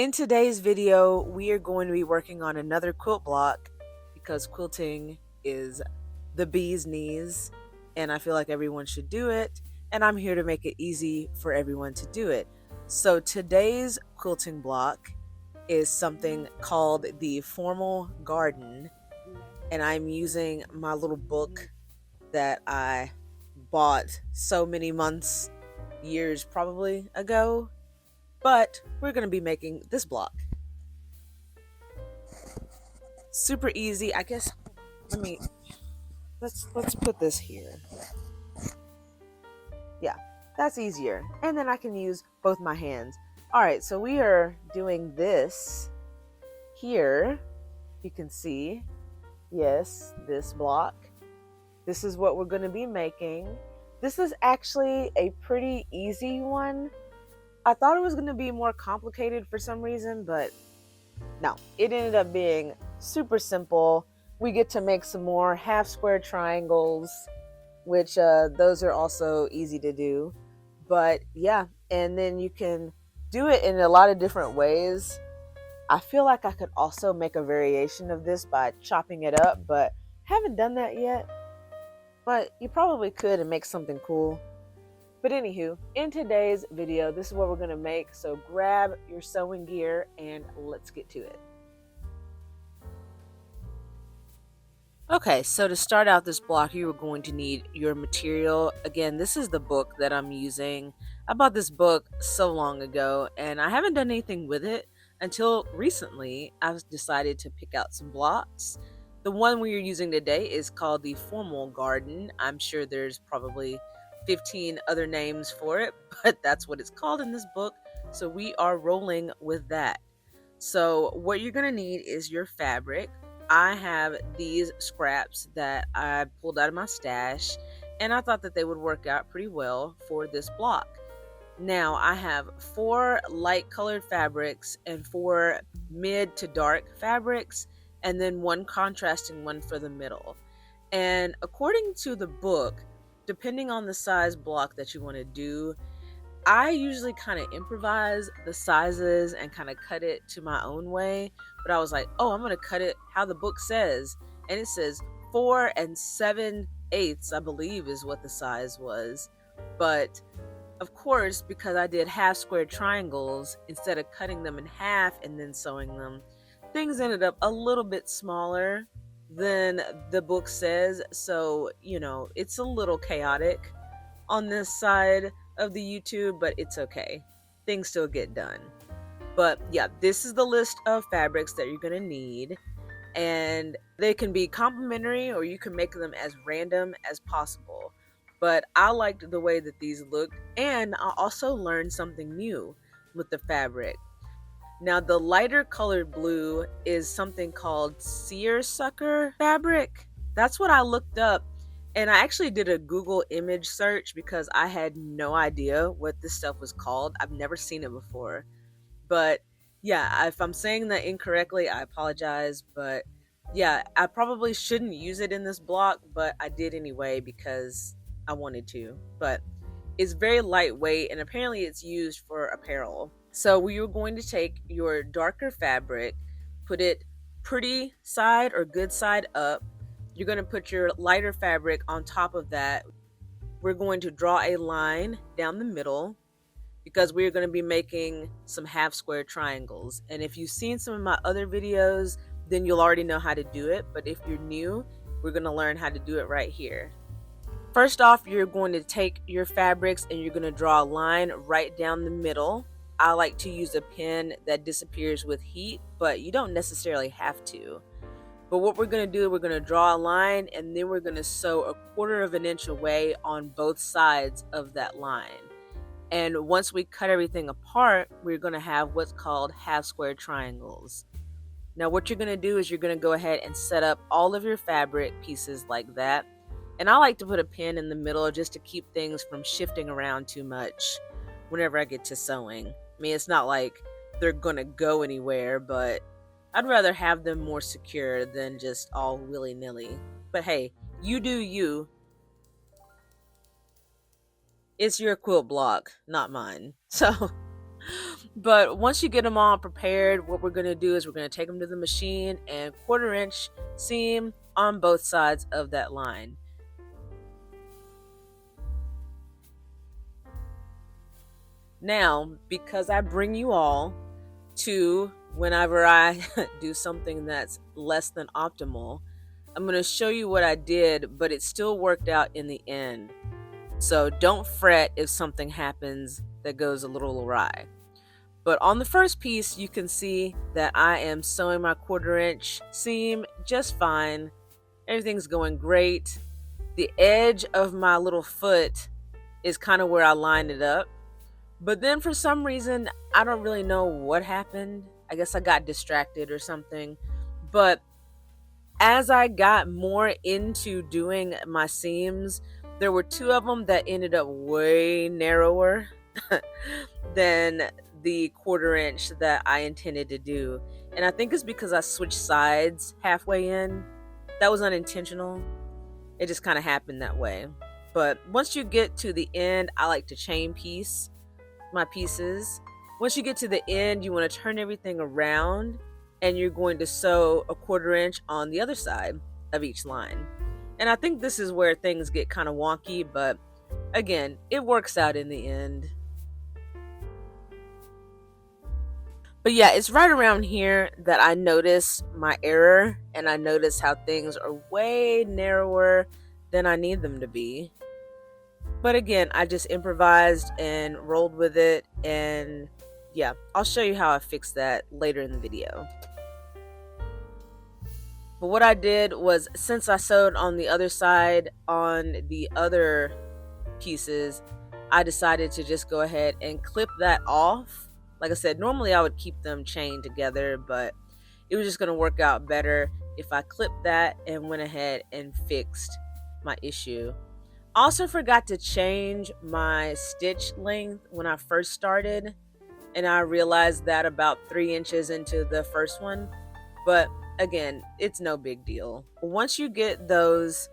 In today's video, we are going to be working on another quilt block because quilting is the bee's knees and I feel like everyone should do it, and I'm here to make it easy for everyone to do it. So today's quilting block is something called the Formal Garden, and I'm using my little book that I bought so many months, years probably ago, but we're going to be making this block. Super easy. I guess let's put this here. Yeah, that's easier. And then I can use both my hands. All right, so we are doing this here. You can see, yes, this block. This is what we're going to be making. This is actually a pretty easy one. I thought it was going to be more complicated for some reason, but no, it ended up being super simple. We get to make some more half square triangles, which those are also easy to do. But yeah, and then you can do it in a lot of different ways. I feel like I could also make a variation of this by chopping it up, but haven't done that yet. But you probably could and make something cool. But anywho, in today's video, this is what we're going to make. So grab your sewing gear and let's get to it. Okay, so to start out this block, you are going to need your material. Again, this is the book that I'm using. I bought this book so long ago and I haven't done anything with it until recently. I've decided to pick out some blocks. The one we are using today is called the Formal Garden. I'm sure there's probably 15 other names for it, but that's what it's called in this book. So we are rolling with that. So what you're going to need is your fabric. I have these scraps that I pulled out of my stash, and I thought that they would work out pretty well for this block. Now I have 4 light colored fabrics and 4 mid to dark fabrics, and then 1 contrasting one for the middle. And according to the book, depending on the size block that you want to do, I usually kind of improvise the sizes and kind of cut it to my own way. But I was like, oh, I'm going to cut it how the book says. And it says 4 7/8, I believe is what the size was. But of course, because I did half square triangles, instead of cutting them in half and then sewing them, things ended up a little bit smaller than the book says. So, it's a little chaotic on this side of the YouTube, but it's okay. Things still get done. But yeah, this is the list of fabrics that you're going to need, and they can be complementary or you can make them as random as possible. But I liked the way that these looked, and I also learned something new with the fabric. Now, the lighter colored blue is something called seersucker fabric. That's what I looked up. And I actually did a Google image search because I had no idea what this stuff was called. I've never seen it before. But yeah, if I'm saying that incorrectly, I apologize. But yeah, I probably shouldn't use it in this block, but I did anyway because I wanted to. But it's very lightweight and apparently it's used for apparel. So we are going to take your darker fabric, put it pretty side or good side up. You're going to put your lighter fabric on top of that. We're going to draw a line down the middle because we're going to be making some half square triangles. And if you've seen some of my other videos, then you'll already know how to do it. But if you're new, we're going to learn how to do it right here. First off, you're going to take your fabrics and you're going to draw a line right down the middle. I like to use a pen that disappears with heat, but you don't necessarily have to. But what we're going to do, we're going to draw a line and then we're going to sew 1/4 of an inch away on both sides of that line. And once we cut everything apart, we're going to have what's called half square triangles. Now what you're going to do is you're going to go ahead and set up all of your fabric pieces like that. And I like to put a pin in the middle just to keep things from shifting around too much whenever I get to sewing. I mean, it's not like they're going to go anywhere, but I'd rather have them more secure than just all willy-nilly. But hey, you do you. It's your quilt block, not mine. So But once you get them all prepared, what we're going to do is we're going to take them to the machine and 1/4 inch seam on both sides of that line. Now, because I bring you all to whenever I do something that's less than optimal, I'm going to show you what I did, but it still worked out in the end. So don't fret if something happens that goes a little awry. But on the first piece, you can see that I am sewing my 1/4 inch seam just fine. Everything's going great. The edge of my little foot is kind of where I lined it up. But then for some reason, I don't really know what happened. I guess I got distracted or something. But as I got more into doing my seams, there were 2 of them that ended up way narrower than the 1/4 inch that I intended to do. And I think it's because I switched sides halfway in. That was unintentional. It just kind of happened that way. But once you get to the end, I like to chain piece my pieces. Once you get to the end, you want to turn everything around and you're going to sew a 1/4 inch on the other side of each line. And I think this is where things get kind of wonky, but again, it works out in the end. But yeah, it's right around here that I notice my error and I notice how things are way narrower than I need them to be. But again, I just improvised and rolled with it, and yeah, I'll show you how I fixed that later in the video. But what I did was, since I sewed on the other side on the other pieces, I decided to just go ahead and clip that off. Like I said, normally I would keep them chained together, but it was just going to work out better if I clipped that and went ahead and fixed my issue. Also forgot to change my stitch length when I first started, and I realized that about 3 inches into the first one. But again, it's no big deal. Once you get those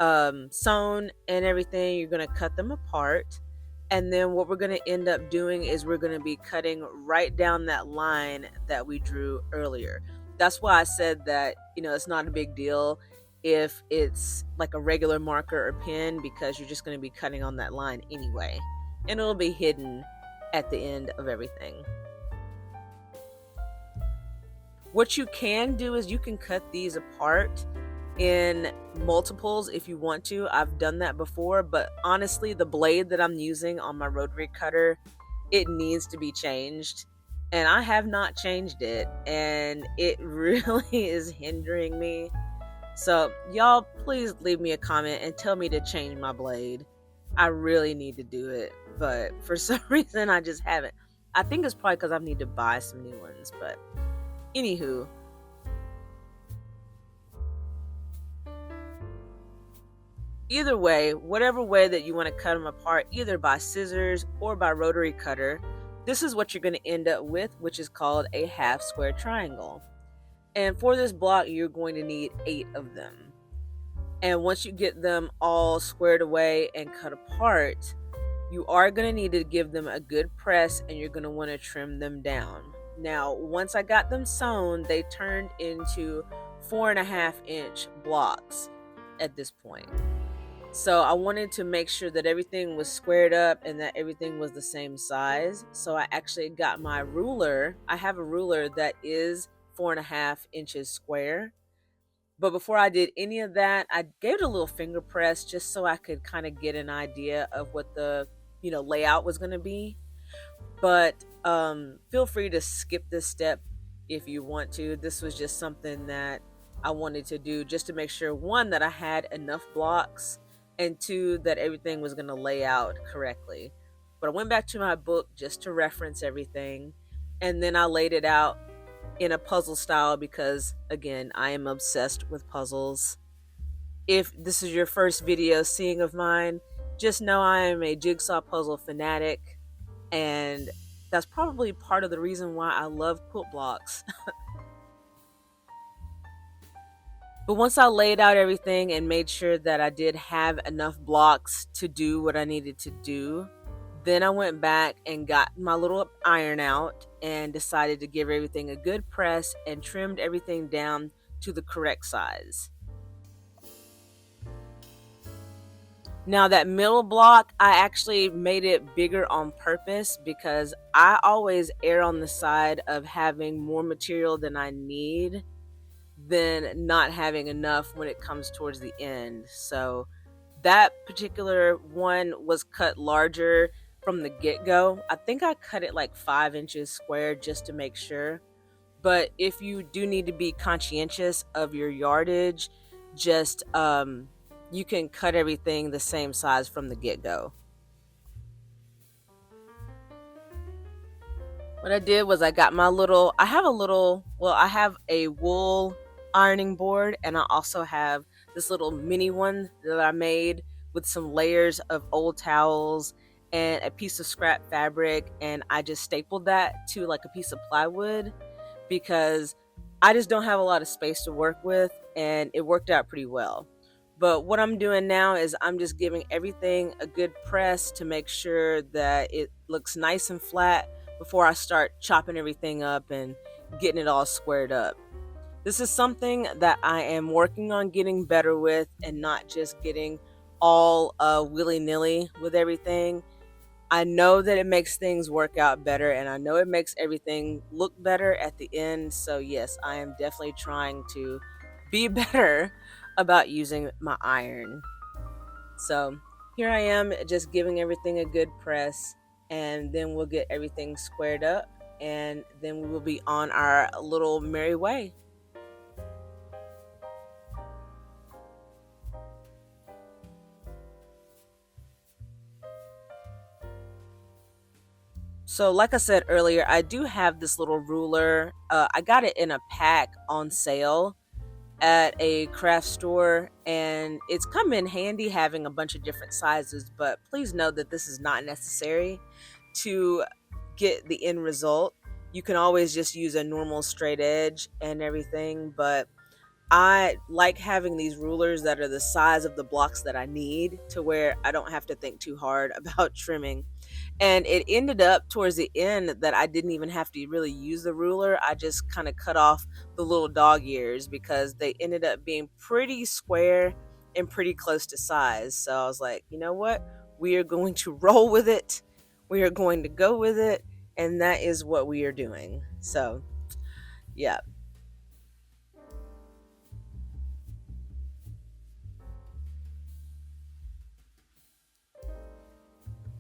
sewn and everything, you're going to cut them apart. And then what we're going to end up doing is we're going to be cutting right down that line that we drew earlier. That's why I said that, it's not a big deal if it's like a regular marker or pen, because you're just going to be cutting on that line anyway. And it'll be hidden at the end of everything. What you can do is you can cut these apart in multiples if you want to. I've done that before, but honestly, the blade that I'm using on my rotary cutter, it needs to be changed. And I have not changed it, and it really is hindering me. So y'all, please leave me a comment and tell me to change my blade. I really need to do it, but for some reason I just haven't. I think it's probably because I need to buy some new ones, but anywho. Either way, whatever way that you want to cut them apart, either by scissors or by rotary cutter, this is what you're going to end up with, which is called a half square triangle. And for this block, you're going to need 8 of them. And once you get them all squared away and cut apart, you are going to need to give them a good press, and you're going to want to trim them down. Now, once I got them sewn, they turned into 4.5-inch blocks at this point. So I wanted to make sure that everything was squared up and that everything was the same size. So I actually got my ruler. I have a ruler that is 4.5 inches square. But before I did any of that, I gave it a little finger press just so I could kind of get an idea of what the layout was going to be. But feel free to skip this step if you want to. This was just something that I wanted to do just to make sure, 1, that I had enough blocks, and 2, that everything was going to lay out correctly. But I went back to my book just to reference everything, and then I laid it out in a puzzle style because, again, I am obsessed with puzzles. If this is your first video seeing of mine, just know I am a jigsaw puzzle fanatic, and that's probably part of the reason why I love quilt blocks. But once I laid out everything and made sure that I did have enough blocks to do what I needed to do, Then I went back and got my little iron out and decided to give everything a good press and trimmed everything down to the correct size. Now, that middle block, I actually made it bigger on purpose because I always err on the side of having more material than I need than not having enough when it comes towards the end. So that particular one was cut larger from the get go. I think I cut it like 5 inches square just to make sure. But if you do need to be conscientious of your yardage, just you can cut everything the same size from the get go. What I did was I got my little, I have a little, well, I have a wool ironing board, and I also have this little mini one that I made with some layers of old towels and a piece of scrap fabric, and I just stapled that to like a piece of plywood because I just don't have a lot of space to work with, and it worked out pretty well. But what I'm doing now is I'm just giving everything a good press to make sure that it looks nice and flat before I start chopping everything up and getting it all squared up. This is something that I am working on getting better with and not just getting all willy nilly with everything. I know that it makes things work out better, and I know it makes everything look better at the end. So, yes, I am definitely trying to be better about using my iron. So, here I am just giving everything a good press, and then we'll get everything squared up, and then we will be on our little merry way. So, like I said earlier, I do have this little ruler. I got it in a pack on sale at a craft store, and it's come in handy having a bunch of different sizes, but please know that this is not necessary to get the end result. You can always just use a normal straight edge and everything, but I like having these rulers that are the size of the blocks that I need to where I don't have to think too hard about trimming. And it ended up towards the end that I didn't even have to really use the ruler. I just kind of cut off the little dog ears because they ended up being pretty square and pretty close to size. So I was like, you know what? We are going to roll with it. We are going to go with it. And that is what we are doing. So, yeah.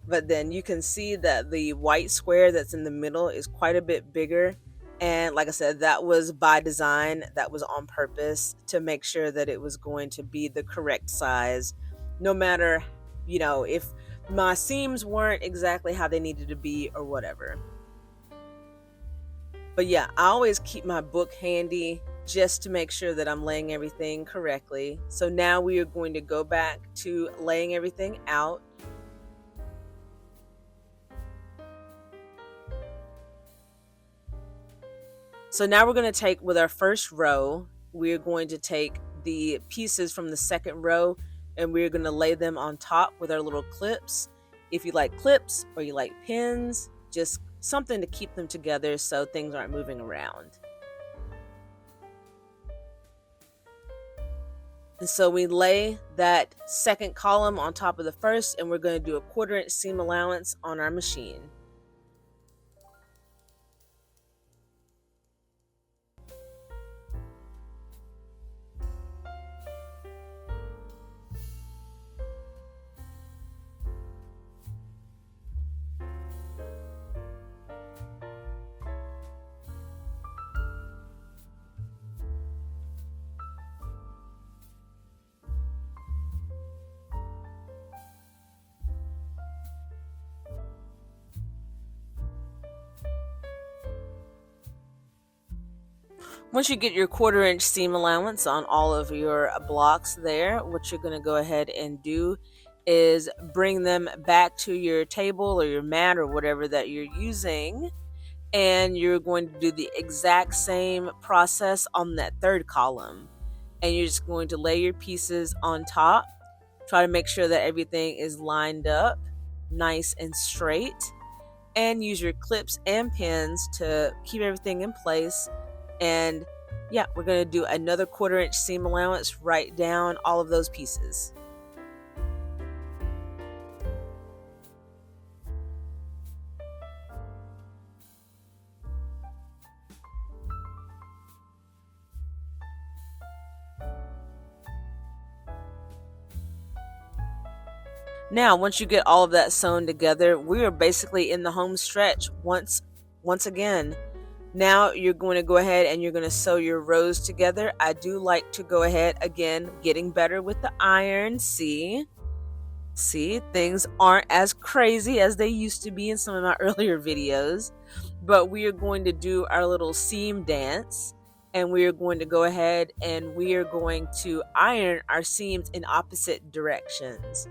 But then you can see that the white square that's in the middle is quite a bit bigger. And like I said, that was by design, that was on purpose to make sure that it was going to be the correct size, no matter, if my seams weren't exactly how they needed to be or whatever. But yeah, I always keep my book handy just to make sure that I'm laying everything correctly. So now we are going to go back to laying everything out. So now we're going to take with our first row, we're going to take the pieces from the second row and we're going to lay them on top with our little clips. If you like clips or you like pins, just something to keep them together so things aren't moving around. And so we lay that second column on top of the first, and we're going to do a 1/4 inch seam allowance on our machine. Once you get your 1/4 inch seam allowance on all of your blocks there, what you're going to go ahead and do is bring them back to your table or your mat or whatever that you're using. And you're going to do the exact same process on that third column. And you're just going to lay your pieces on top. Try to make sure that everything is lined up. nice and straight, and use your clips and pins to keep everything in place. And yeah, we're going to do another 1/4 inch seam allowance right down all of those pieces. Now, once you get all of that sewn together, we are basically in the home stretch once again. Now you're going to go ahead and you're going to sew your rows together. I do like to go ahead again, getting better with the iron. See, things aren't as crazy as they used to be in some of my earlier videos, but we are going to do our little seam dance, and we are going to go ahead and we are going to iron our seams in opposite directions.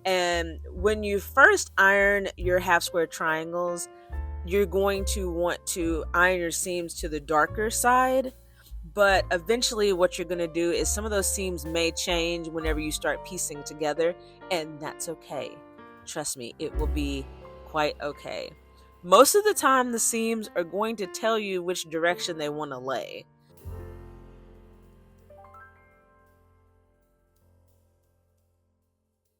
And when you first iron your half square triangles, you're going to want to iron your seams to the darker side. But eventually, what you're going to do is some of those seams may change whenever you start piecing together, and that's okay. Trust me, it will be quite okay. Most of the time, the seams are going to tell you which direction they want to lay.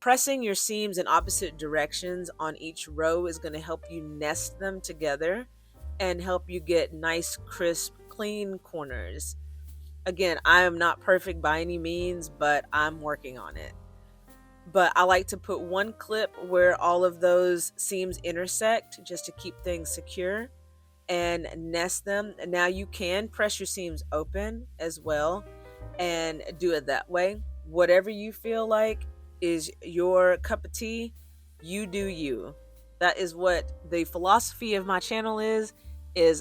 Pressing your seams in opposite directions on each row is going to help you nest them together and help you get nice, crisp, clean corners. Again, I am not perfect by any means, but I'm working on it. But I like to put one clip where all of those seams intersect just to keep things secure and nest them. And now you can press your seams open as well and do it that way. Whatever you feel like is your cup of tea, you do you. That is what the philosophy of my channel is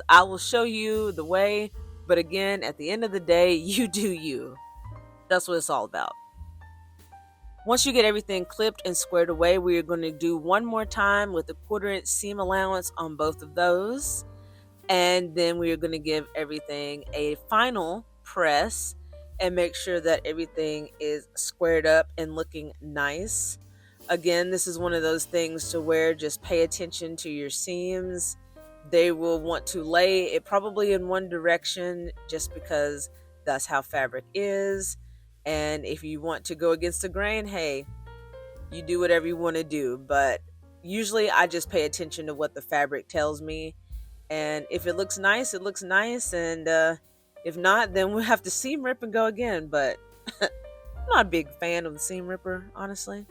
I will show you the way, but again, at the end of the day, you do you. That's what it's all about. Once you get everything clipped and squared away, we are going to do one more time with a 1/4 inch seam allowance on both of those. And then we are going to give everything a final press and make sure that everything is squared up and looking nice. Again, this is one of those things to where just pay attention to your seams. They will want to lay it probably in one direction just because that's how fabric is. And if you want to go against the grain, hey, you do whatever you want to do. But usually I just pay attention to what the fabric tells me, and if it looks nice, it looks nice. And if not, then we'll have to seam rip and go again. But I'm not a big fan of the seam ripper, honestly.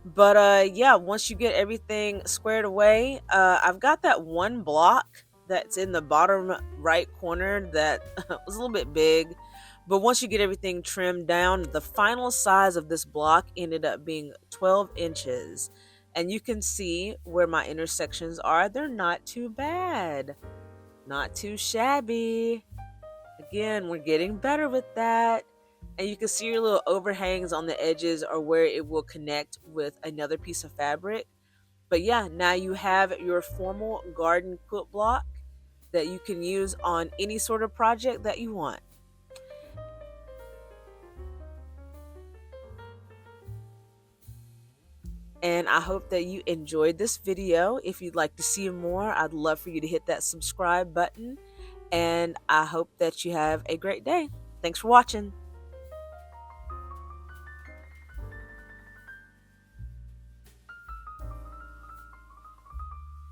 But yeah, once you get everything squared away, I've got that one block that's in the bottom right corner that was a little bit big. But once you get everything trimmed down, the final size of this block ended up being 12 inches. And you can see where my intersections are. They're not too bad. Not too shabby. Again, we're getting better with that. And you can see your little overhangs on the edges or where it will connect with another piece of fabric. But yeah, now you have your formal garden quilt block that you can use on any sort of project that you want. And I hope that you enjoyed this video. If you'd like to see more, I'd love for you to hit that subscribe button. And I hope that you have a great day. Thanks for watching.